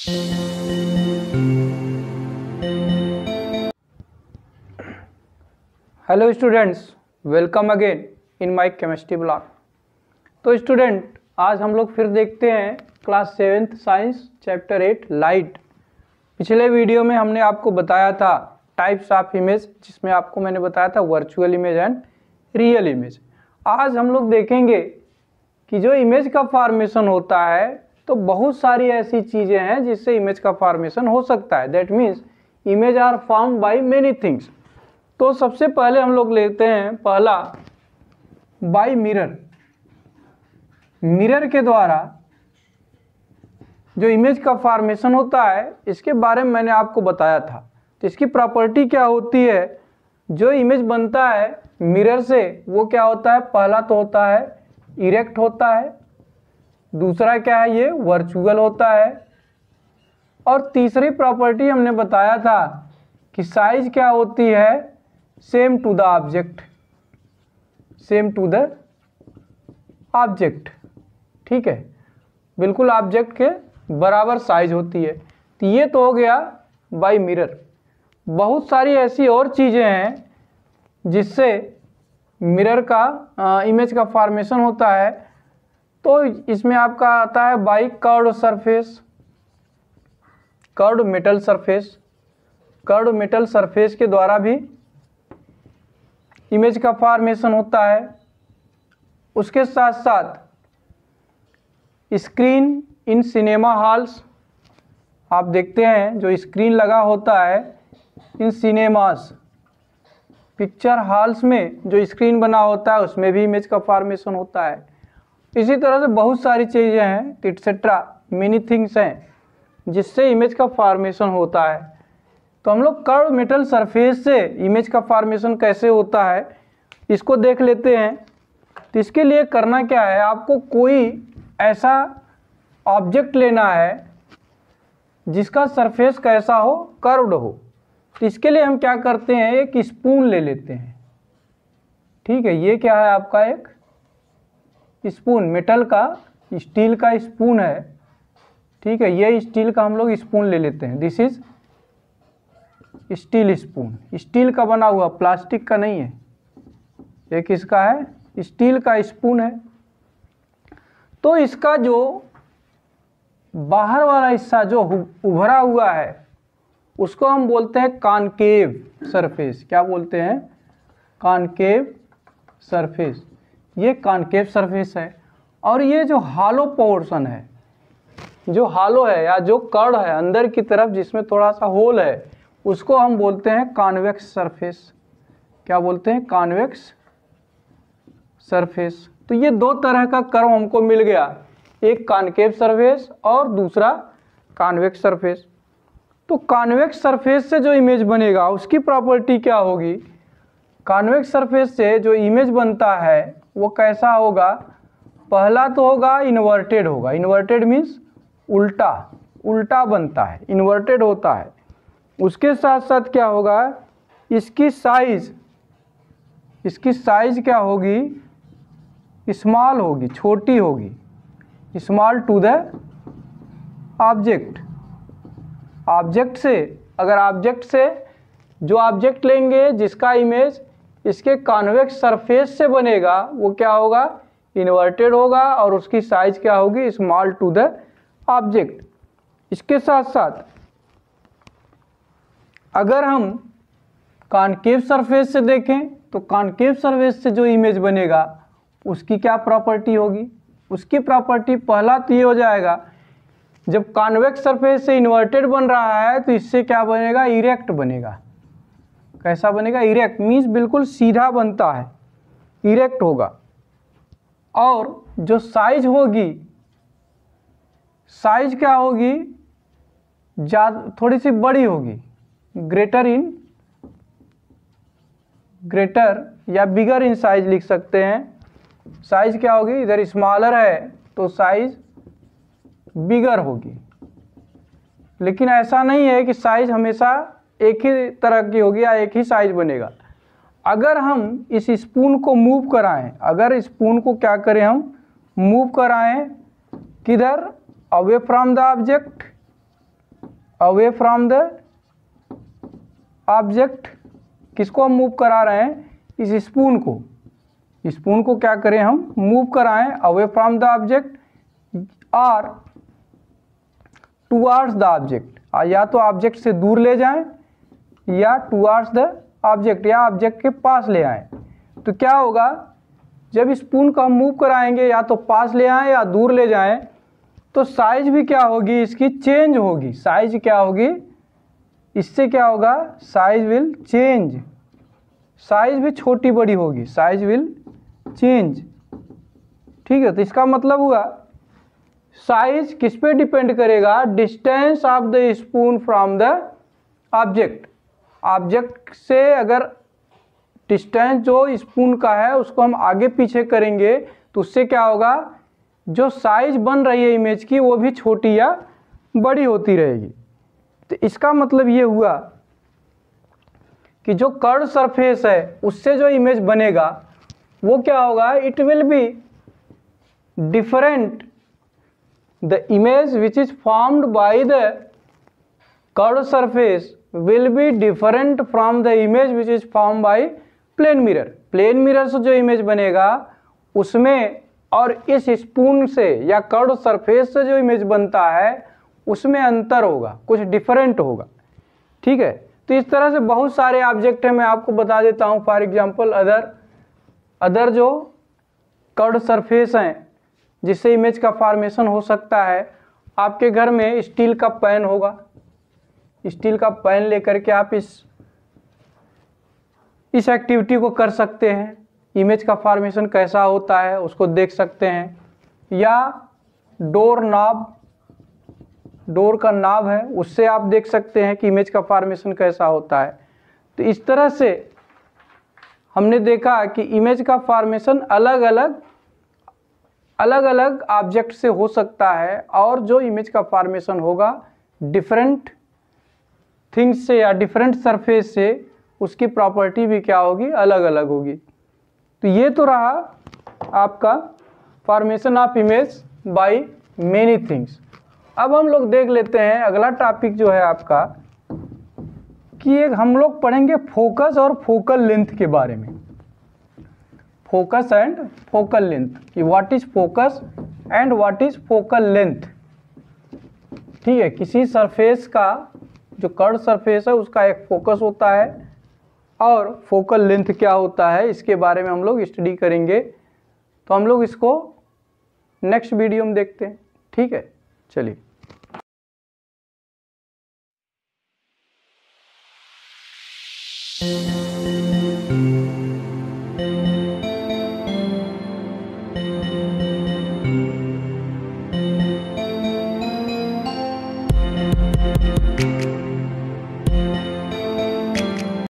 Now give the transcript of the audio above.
Hello students, welcome again in my chemistry blog. तो student, आज हम लोग फिर देखते हैं class 7th science chapter 8 light. पिछले वीडियो में हमने आपको बताया था टाइप्स ऑफ इमेज, जिसमें आपको मैंने बताया था virtual image and real image. आज हम लोग देखेंगे कि जो इमेज का फॉर्मेशन होता है तो बहुत सारी ऐसी चीज़ें हैं जिससे इमेज का फॉर्मेशन हो सकता है। That means image are form by many things. तो सबसे पहले हम लोग लेते हैं पहला बाय मिरर। मिरर के द्वारा जो इमेज का फॉर्मेशन होता है इसके बारे में मैंने आपको बताया था। तो इसकी प्रॉपर्टी क्या होती है, जो इमेज बनता है मिरर से वो क्या होता है, पहला तो होता है इरेक्ट होता है, दूसरा क्या है, ये वर्चुअल होता है, और तीसरी प्रॉपर्टी हमने बताया था कि साइज क्या होती है, same to the object, same to the object. ठीक है, बिल्कुल ऑब्जेक्ट के बराबर साइज होती है। तो ये तो हो गया बाय मिरर। बहुत सारी ऐसी और चीज़ें हैं जिससे मिरर का इमेज का फॉर्मेशन होता है। तो इसमें आपका आता है by curved surface, curved metal surface. Curved metal surface के द्वारा भी इमेज का फॉर्मेशन होता है। उसके साथ साथ स्क्रीन इन सिनेमा हॉल्स, आप देखते हैं जो स्क्रीन लगा होता है इन सिनेमास, पिक्चर हॉल्स में जो स्क्रीन बना होता है उसमें भी इमेज का फॉर्मेशन होता है। इसी तरह से बहुत सारी चीज़ें हैं, एटसेट्रा मेनी थिंग्स हैं जिससे इमेज का फॉर्मेशन होता है। तो हम लोग कर्व मेटल सरफेस से इमेज का फॉर्मेशन कैसे होता है इसको देख लेते हैं। तो इसके लिए करना क्या है, आपको कोई ऐसा ऑब्जेक्ट लेना है जिसका सरफेस कैसा हो, कर्व्ड हो। तो इसके लिए हम क्या करते हैं, एक स्पून ले लेते हैं। ठीक है, ये क्या है आपका एक स्पून, मेटल का, स्टील का स्पून है। ठीक है, ये स्टील का हम लोग स्पून ले लेते हैं। This is steel spoon, steel का बना हुआ, प्लास्टिक का नहीं है। एक इसका है, स्टील का स्पून है। तो इसका जो बाहर वाला हिस्सा जो उभरा हुआ है उसको हम बोलते हैं कॉनकेव सरफेस। क्या बोलते हैं, कॉनकेव सरफेस। ये कॉनकेव सरफेस है। और ये जो हॉलो पोर्शन है, जो हॉलो है या जो कर्ड है अंदर की तरफ जिसमें थोड़ा सा होल है, उसको हम बोलते हैं कॉन्वेक्स सरफेस। क्या बोलते हैं, कॉन्वेक्स सरफेस। तो ये दो तरह का कर्व हमको मिल गया, एक कॉनकेव सरफेस और दूसरा कॉन्वेक्स सरफेस। तो कॉन्वेक्स सरफेस से जो इमेज बनेगा उसकी प्रॉपर्टी क्या होगी, कॉन्वेक्स सरफेस से जो इमेज बनता है वो कैसा होगा, पहला तो होगा इन्वर्टेड होगा। इन्वर्टेड मीन्स उल्टा, उल्टा बनता है, इन्वर्टेड होता है। उसके साथ साथ क्या होगा, इसकी साइज क्या होगी, स्मॉल होगी, छोटी होगी, small to the object. Object से, अगर ऑब्जेक्ट से जो ऑब्जेक्ट लेंगे जिसका इमेज इसके कॉन्वेक्स सरफेस से बनेगा वो क्या होगा, इन्वर्टेड होगा, और उसकी साइज क्या होगी, स्मॉल टू द ऑब्जेक्ट। इसके साथ साथ अगर हम कॉनकेव सरफेस से देखें तो कॉनकेव सरफेस से जो इमेज बनेगा उसकी क्या प्रॉपर्टी होगी, उसकी प्रॉपर्टी पहला तो ये हो जाएगा, जब कॉन्वेक्स सरफेस से इन्वर्टेड बन रहा है तो इससे क्या बनेगा, इरेक्ट बनेगा। कैसा बनेगा, इरेक्ट मीन्स बिल्कुल सीधा बनता है, इरेक्ट होगा। और जो साइज होगी, साइज क्या होगी, ज़्यादा थोड़ी सी बड़ी होगी, ग्रेटर या बिगर इन साइज लिख सकते हैं। साइज क्या होगी, इधर स्मॉलर है तो साइज बिगर होगी। लेकिन ऐसा नहीं है कि साइज हमेशा एक ही तरह की होगी या एक ही साइज बनेगा। अगर हम इस स्पून को मूव कराएं, अगर स्पून को क्या करें, हम मूव कराएं किधर, away from the object, away from the object, किसको हम मूव करा रहे हैं, इस स्पून को, स्पून को क्या करें हम मूव कराएं अवे फ्रॉम द ऑब्जेक्ट और टुवर्ड्स द ऑब्जेक्ट, या तो ऑब्जेक्ट से दूर ले जाएं या टुवर्ड्स द ऑब्जेक्ट, या ऑब्जेक्ट के पास ले आएं। तो क्या होगा, जब स्पून को हम मूव कराएंगे या तो पास ले आएं या दूर ले जाएं, तो साइज भी क्या होगी इसकी चेंज होगी। साइज क्या होगी, इससे क्या होगा, साइज विल चेंज, साइज भी छोटी बड़ी होगी, साइज विल चेंज। ठीक है, तो इसका मतलब हुआ साइज किस पे डिपेंड करेगा, distance of the spoon from the object. Object से अगर डिस्टेंस जो स्पून का है उसको हम आगे पीछे करेंगे तो उससे क्या होगा, जो साइज बन रही है इमेज की वो भी छोटी या बड़ी होती रहेगी। तो इसका मतलब ये हुआ कि जो कर्व सरफेस है उससे जो इमेज बनेगा वो क्या होगा, it will be different, the image which is formed by the curve surface will be different from the image which is form by plane mirror. Plane mirror से जो इमेज बनेगा उसमें और इस स्पून से या कर्व सरफेस से जो इमेज बनता है उसमें अंतर होगा, कुछ डिफरेंट होगा। ठीक है, तो इस तरह से बहुत सारे ऑब्जेक्ट हैं, मैं आपको बता देता हूँ। फॉर एग्जांपल अदर जो कर्व सरफेस हैं जिससे इमेज का फॉर्मेशन हो सकता है, आपके घर में स्टील का पैन होगा, स्टील का पैन लेकर के आप इस एक्टिविटी को कर सकते हैं, इमेज का फॉर्मेशन कैसा होता है उसको देख सकते हैं। या डोर नॉब, डोर का नॉब है उससे आप देख सकते हैं कि इमेज का फॉर्मेशन कैसा होता है। तो इस तरह से हमने देखा कि इमेज का फॉर्मेशन अलग अलग ऑब्जेक्ट से हो सकता है, और जो इमेज का फॉर्मेशन होगा डिफरेंट थिंग्स से या डिफरेंट सरफेस से, उसकी प्रॉपर्टी भी क्या होगी, अलग अलग होगी। तो ये तो रहा आपका formation of image by many things. अब हम लोग देख लेते हैं अगला टॉपिक जो है आपका, कि एक हम लोग पढ़ेंगे फोकस और फोकल लेंथ के बारे में। फोकस एंड फोकल लेंथ, कि what is focus and what is focal length. ठीक है, किसी सरफेस का जो कर्व सरफेस है उसका एक फोकस होता है और फोकल लेंथ क्या होता है, इसके बारे में हम लोग स्टडी करेंगे। तो हम लोग इसको नेक्स्ट वीडियो में देखते हैं। ठीक है, चलिए।